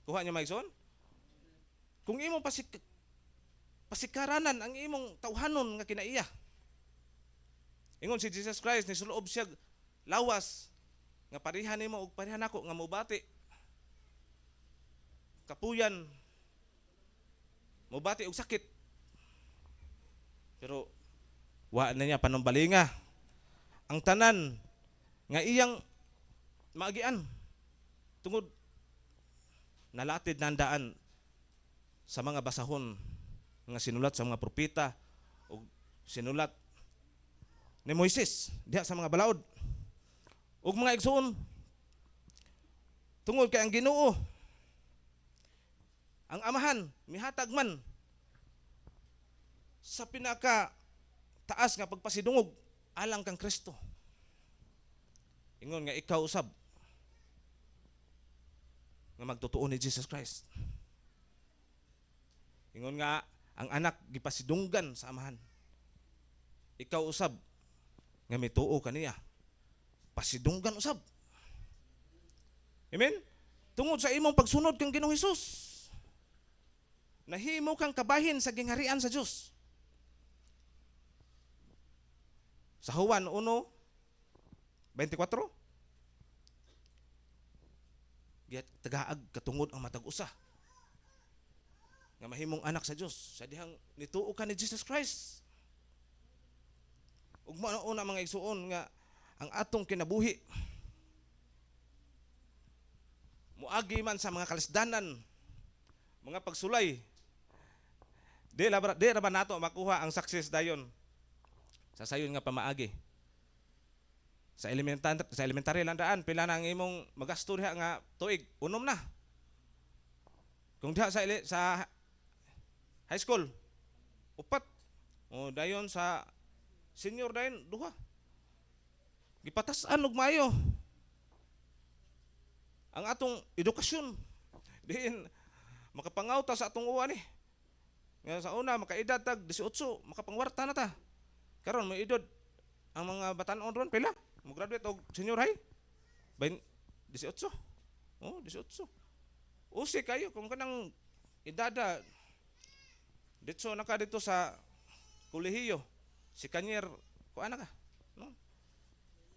Kuha niyo maigsoon? Kung imo pasikaranan ang imong tawhanon nga kinaiya. Ingon si Jesus Christ ni suloob siya lawas nga parihan nimo ug parihan nako nga mobati. Kapuyan mobati og sakit. Pero wa na niya panumbalinga ang tanan nga iyang maagian tungod nalatid nandaan sa mga basahon nga sinulat sa mga propeta o sinulat ni Moises diha sa mga balaod ug mga igsoon tungod kay ang Ginoo ang Amahan mihatag man sa pinaka taas nga pagpasidungog alang kang Kristo. Ingon nga ikaw usab nga magtotoo ni Jesus Christ. Ingon nga ang anak gipasidunggan sa Amahan. Ikaw usab nga mituo kaniya. Pasidunggan usab. Amen? Tungod sa imong pagsunod kang Ginoong Hesus. Nahimo kang kabahin sa gingharian sa Dios. Sa Juan 1:24 tagaag katungod ang matag usa nga mahimong anak sa Dios sa dihang nituo ka ni Jesus Christ. Ug mao una mga igsuon nga ang atong kinabuhi muagi man sa mga kalisdanan, mga pagsulay, di ra ba nato makuha ang success dayon sa sayon nga pamaagi. Sa elementary lang daan, pila na ang imong magasto diha nga tuig, unom na. Kung diha sa high school, upat. O dayon sa senior dayon, duha. Gipatasan og maayo ang atong edukasyon. Diin makapangawta sa atong uwan ni. Nga sa una makaedad tag 18, makapangwarta na ta. Karon may edad ang mga batan-on ron pila mo graduate og senior high 18. Oh, 18. Usi kayo kung kanang idada dito na ka dito sa kolehiyo si kanyer ko ana ka no.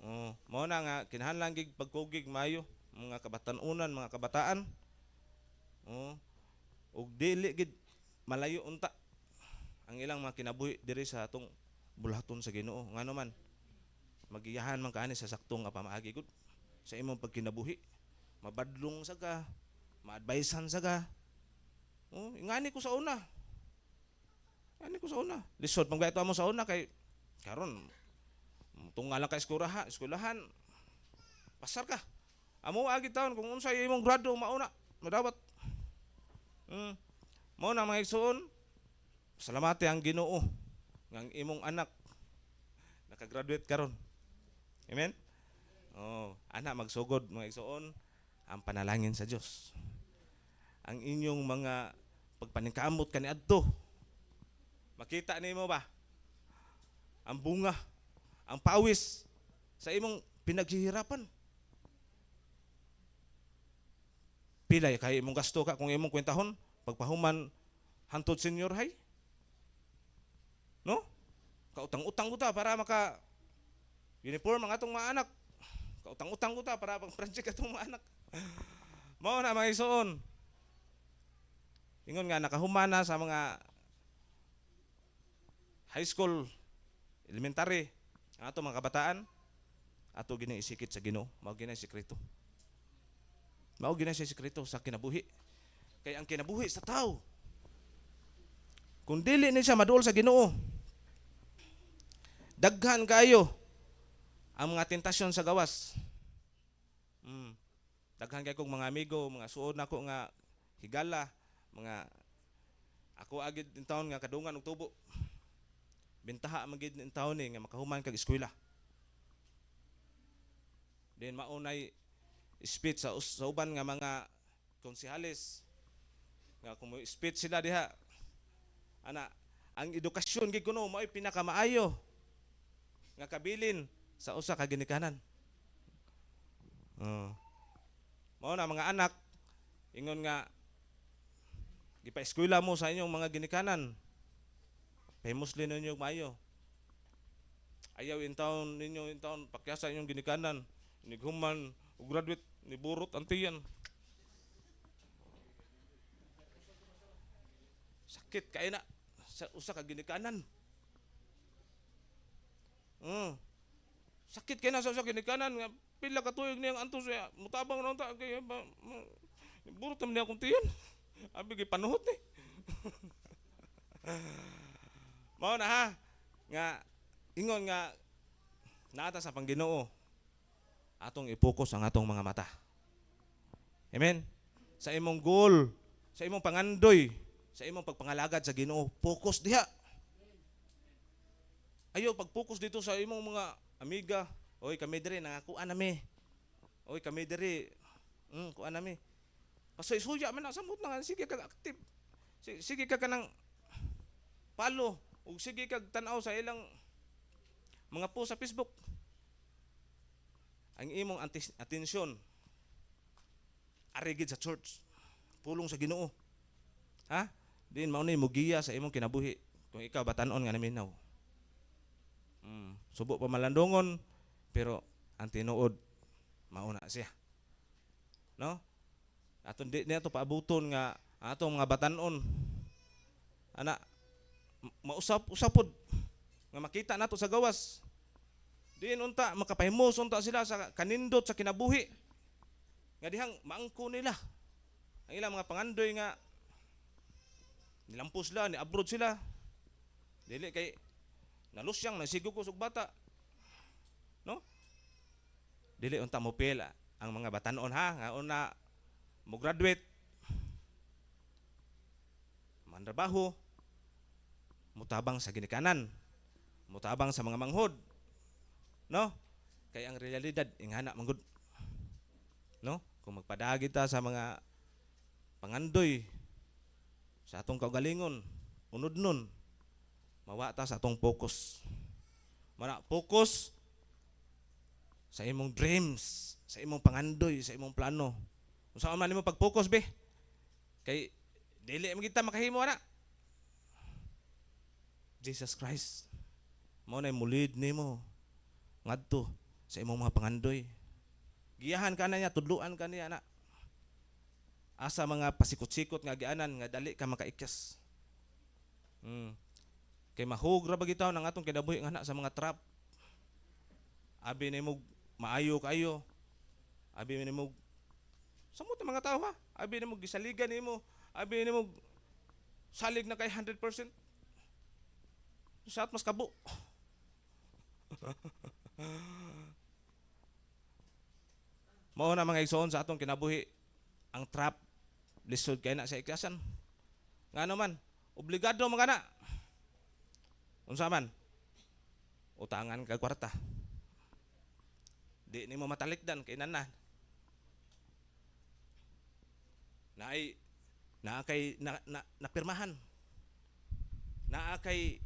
Oh, mao na nga kinahanglan gig pagkugig maayo mga kabatan-unan, mga kabataan. Oh, ug dili gid malayo unta ang ilang mga kinabuhi diri sa atong bulaton sa Ginoo. Ngano man magiyahan man kaani sa saktong nga pamaagi gud sa imong pagkinabuhi. Mabadlong sa ka, ma-advisean sa ka. Oh, ingani ko sa una. Ingani ko sa una. Lisod pang gaito mo sa una kay karon tungala ka eskwelahan. Pasar ka. Amo agi taon kung unsay imong grado mauna madawat. Mao na mga igsoon. Salamate ang Ginoo ng imong anak nakagraduate karon. Amen? Oh, anak magsugod mga igsoon ang panalangin sa Dios. Ang inyong mga pagpaningkamot kaniadto. Makita nimo ba? Ang bunga, ang pawis sa imong pinaghihirapan. Pila kay imong gasto ka kung imong kwentahon pagpahuman hantod senior high? No? Kautang-utang ko ta para maka uniform ang atong mga anak. Kautang-utang ko ta para pang-project atong mga anak. Mao na mga igsoon. Ingon nga nakahumana sa mga high school, elementary, ang atong mga kabataan, ato giniisikit sa Ginoo, mao ginay sekreto. Mao ginay sekreto sa kinabuhi. Kay ang kinabuhi sa tao kung dili ni siya maduol sa Ginoo, daghan kayo ang mga tentasyon sa gawas. Daghan kayo kong mga amigo, mga suod nako nga higala, mga ako agid in taon nga kadungan og tubo. Bintaha magid in taon ni nga makahuman kag eskwela. Din maunay speech sa uban nga mga konsehalis nga kung may speech sila diha ana ang edukasyon gid kuno mao pinakamaayo nga kabilin sa usa ka ginikanan. Mao na mga anak ingon nga gipa-eskwela mo sa inyong mga ginikanan. Pahimuslin ninyo maayo. Ayaw in town ninyo in town pakyasa inyong ginikanan. Nighuman ug graduate ni burot antiyan. Sakit kay na sa usa ka ginikanan. Sakit kay na sa usa ka ginikanan nga pila ka tuig niyang antos ya mutabang na ta kay burot man niya akong tiyan. Abi gi panuhot ni. Mao na ha nga ingon nga naata sa Pangginoo atong i-focus ang atong mga mata. Amen. Sa imong goal, sa imong pangandoy, sa imong pagpangalagad sa Ginoo, focus diha. Ayo pag-focus dito sa imong mga amiga, oy kami diri nangakuan nami. Oy kami diri kuan nami. Pasoy suya man na samot na sige kag active. Sige ka kanang palo ug sige kag tan-aw sa ilang mga post sa Facebook. Ang imong atensyon arigid sa church. Pulong sa Ginoo. Ha? Din mao ni mugiya sa imong kinabuhi kung ikaw batan-on nga naminaw. Subo pa malandongon pero ang tinuod mauna siya. No? Aton di niya to paabuton nga atong mga batan-on ana mausap-usapod nga makita nato sa gawas. Diin unta makapahimos unta sila sa kanindot sa kinabuhi. Nga dihang maangko nila. Ang ilang mga pangandoy nga nilampos sila, ni abroad sila. Dili kay nalusyang nasigog ko bata. No? Dili unta mo pila ang mga batan-on ha nga una mo graduate mandrabaho mutabang sa ginikanan mutabang sa mga manghod no kay ang realidad ingana manggod no kung magpadagi ta sa mga pangandoy sa atong kaugalingon unod nun mawa ta sa atong focus mana focus sa imong dreams sa imong pangandoy sa imong plano unsa man nimo pag-focus be kay dili man kita makahimo ana Jesus Christ mao nay mulid nimo ngadto sa imong mga pangandoy giyahan ka na niya tudluan ka niya na asa mga pasikot-sikot nga gianan nga dali ka makaikyas kay mahug ra bagitaw nang atong kinabuhi nga na sa mga trap abi nimo maayo kayo abi nimo samot ang mga tao ha abi nimo gisaligan nimo abi nimo salig na kay 100% sa mas kabo mao na mga igsoon sa atong kinabuhi ang trap lisod kay na sa ikyasan ngano man obligado mga na unsa man utangan kag kwarta di nimo matalikdan kay nanan napirmahan naa kay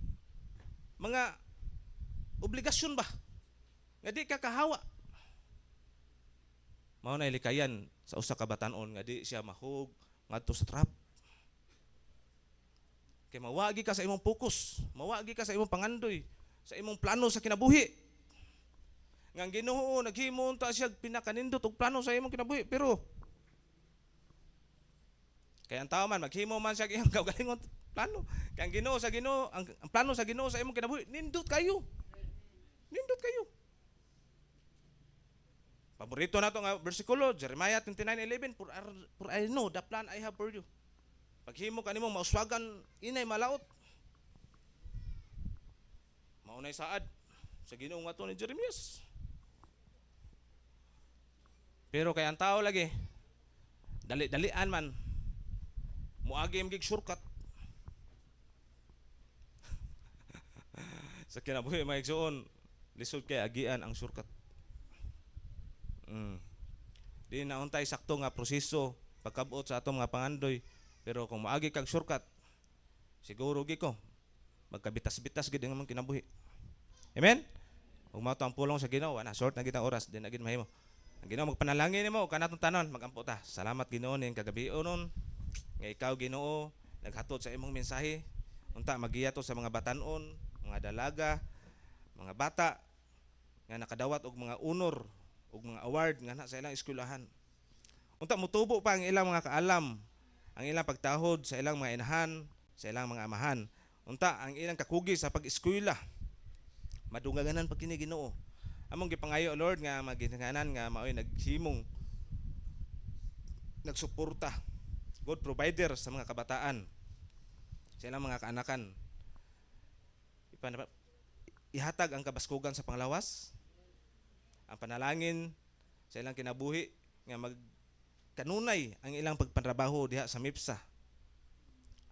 mga obligasyon ba nga di ka kahawa mao na likayan sa usa ka batan-on nga di siya mahug ngadto sa trap kay mawagi ka sa imong focus mawagi ka sa imong pangandoy sa imong plano sa kinabuhi nga ang Ginoo naghimo unta siya pinakanindot og plano sa imong kinabuhi pero kaya ang tao man maghimo man siya iyang kaugalingon plano kay ang Ginoo sa Ginoo ang plano sa Ginoo sa imong kinabuhi nindot kayo paborito nato nga bersikulo Jeremiah 29:11 for I know the plan I have for you paghimo kanimo mauswagan inay malaot maunay saad sa Ginoo nga to ni Jeremias pero kay ang tao lagi dali-dalian man muagi ang gig shortcut sa kinabuhi mga igsoon lisod kay agian ang shortcut Di nauntay sakto nga proseso pagkabot sa atong mga pangandoy. Pero kung maagi kag shortcut, siguro gi ko magkabitas-bitas gid ang kinabuhi. Amen. Ug mao to ang pulong sa Ginoo, na short na gid ang oras, di na gid mahimo. Ang Ginoo magpanalangin nimo kanatong tanon, magampo ta. Salamat Ginoo ning kagabion nga ikaw Ginoo naghatod sa imong mensahe. Unta magiya to sa mga batanon, mga dalaga, mga bata nga nakadawat og mga honor ug mga award nga na sa ilang eskwelahan. Unta mutubo pa ang ilang mga kaalam, ang ilang pagtahod sa ilang mga inahan, sa ilang mga amahan. Unta ang ilang kakugi sa pag-eskwela. Madungaganan pag kini Ginoo. Among gipangayo Lord nga maginganan nga maoy naghimong nagsuporta, good provider sa mga kabataan, sa ilang mga kaanakan. Ihatag ang kabaskugan sa panglawas, ang panalangin sa ilang kinabuhi nga magkanunay ang ilang pagpanrabaho diha sa MIPSA.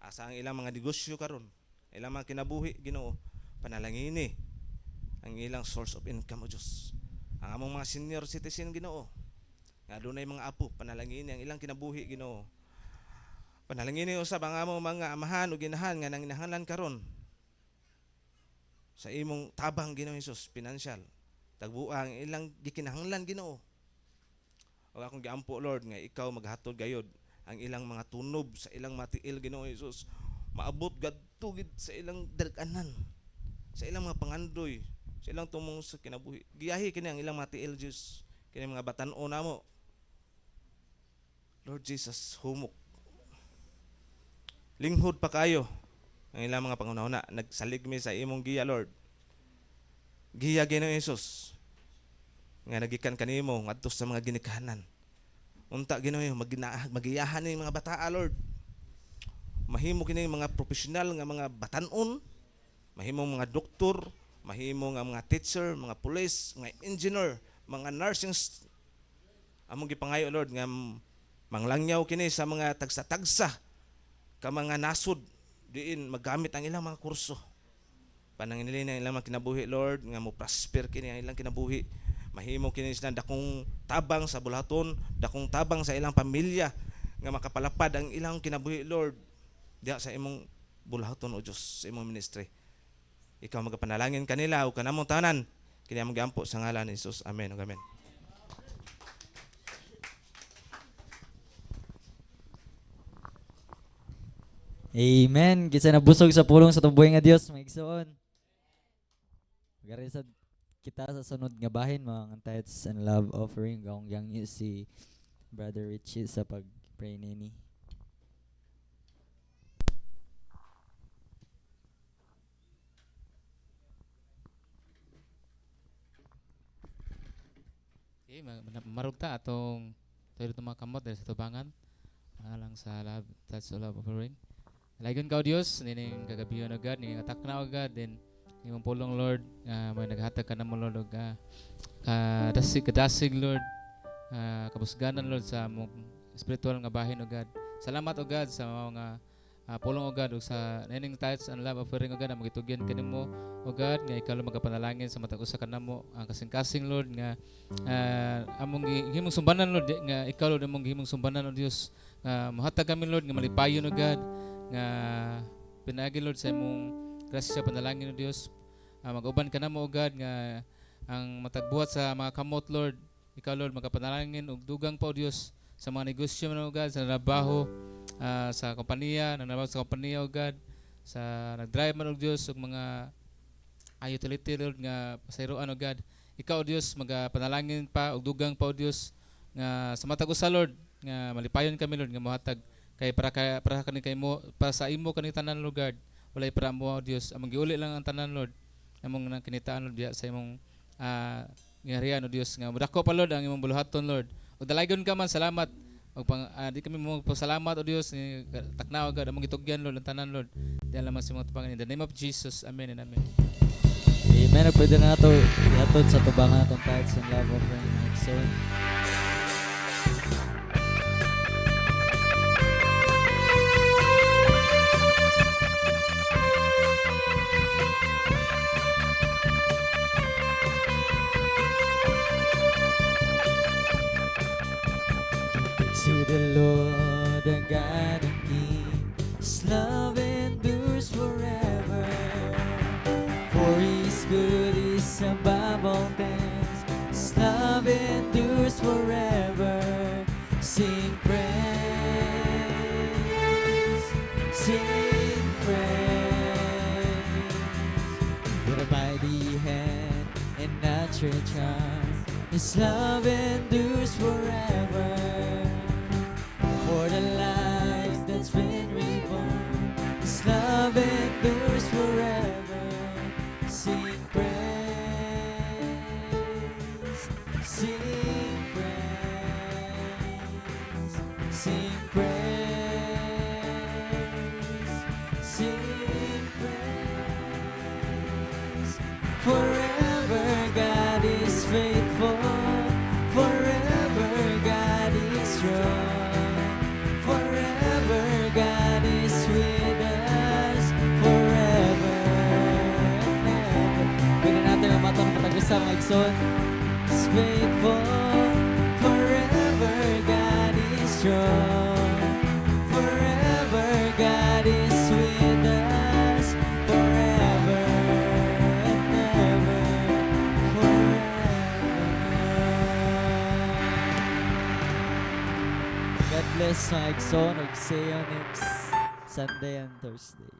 Asa ang ilang mga negosyo karon, ilang mga kinabuhi Ginoo, panalangini ang ilang source of income o Diyos. Ang among mga senior citizen Ginoo, nga dunay mga apo, panalangini ang ilang kinabuhi Ginoo. Panalangini usab ang among mga amahan o ginahan nga nanginahanglan karon sa imong tabang Ginoo Hesus, financial. Tagbuang ang ilang gikinahanglan Ginoo. O akong giampo Lord nga ikaw maghatod gayod ang ilang mga tunob sa ilang matiil Ginoo Hesus, maabot gadto gid sa ilang darganan, sa ilang mga pangandoy, sa ilang tumong sa kinabuhi. Giyahi kini ang ilang matiil Diyos, kini mga batan-o namo. Lord Jesus, humok. Linghod pa kayo ang ilang mga pangunahuna, nagsaligmi sa imong giya Lord. Giya Ginoo Hesus nga nagikan kanimo ngadto sa mga ginikahanan. Unta Ginoo magiyahan ni mga bataa Lord. Mahimo kini mga profesional nga mga batanon, mahimo mga doktor, mahimo nga mga teacher, mga police, mga engineer, mga nursing. Among gipangayo Lord nga manglangyaw kini sa mga tagsa-tagsa ka mga nasod diin magamit ang ilang mga kurso. Panangilin ang ilang mga kinabuhi Lord nga mo prosper kini ang ilang kinabuhi. Mahimo kini sila dakong tabang sa bulaton, dakong tabang sa ilang pamilya nga makapalapad ang ilang kinabuhi Lord diha sa imong bulaton o Dios, sa imong ministry. Ikaw magapanalangin kanila o kanamong tanan kini among giampo sa ngalan ni Jesus. Amen ug amen. Amen. Kinsa nabusog sa pulong sa tubuhay nga Dios, maigsoon. Magari sa kita sa sunod nga bahin mga tithes and love offering gawang yang si Brother Richie sa pag-pray nini. Okay, marugta atong tayo mga kamot dahil sa tubangan alang sa love, touch of love offering. Lagon ka o Diyos, nining kagabihan o God, nining atak na o God, then nining pulong Lord, may naghatag ka na mo Lord, kadasig Lord, kabusganan Lord sa mong spiritual nga bahin o God. Salamat o God sa mga pulong o God, o sa nining touch and love offering o God, na magitugyan ka mo o God, nga ikaw lang magapanalangin sa matag usa ka na mo, ang kasing-kasing Lord, nga among himong sumbanan Lord, nga ikaw Lord, among himong sumbanan o Diyos, mahatag kami Lord, nga malipayon o God, nga pinagi Lord sa imong grasya panalangin o Dios, mag-uban ka na mo o God nga ang matagbuhat sa mga kamot Lord, ikaw Lord magapanalangin og dugang pa o Dios sa mga negosyo man o God, sa trabaho sa kompanya, nagtrabaho sa kompanya o God, sa nagdrive man o Dios og mga utility Lord nga pasayroan o God, ikaw o Dios magapanalangin pa og dugang pa o Dios nga sa matag usa Lord nga malipayon kami Lord nga mohatag kay para kani kay mo, para sa imo kani tanan Lord, walay para mo Dios, among giuli lang ang tanan Lord, among nang kinitaan Lord diha sa imong ngarian o Dios, nga mudako pa Lord ang imong buluhaton Lord, ug dalagon ka man, salamat ug di kami mo pasalamat o Dios ni taknaw God among gitugyan Lord ang tanan Lord, diha lamang sa imong tubangan in the name of Jesus, amen and amen. Amen. Pwede na nato ihatod sa tubangan natong tithes and love offering. So with the Lord, the God and King. His love endures forever. For His good is above all things. His love endures forever. Sing praise, sing praise. With a mighty hand and outstretched arm, His love endures forever. For the life that's been reborn, His love endures forever. Sing praise, sing praise, sing praise, sing praise. Forever God is faithful, forever God is strong, forever God is with us, forever and ever. Pwede natin ang matang patag-isa mga igsoon. Is faithful, forever God is strong, forever God is with us, forever and ever, forever. God bless mga igsoon. Ug see you next Sunday and Thursday.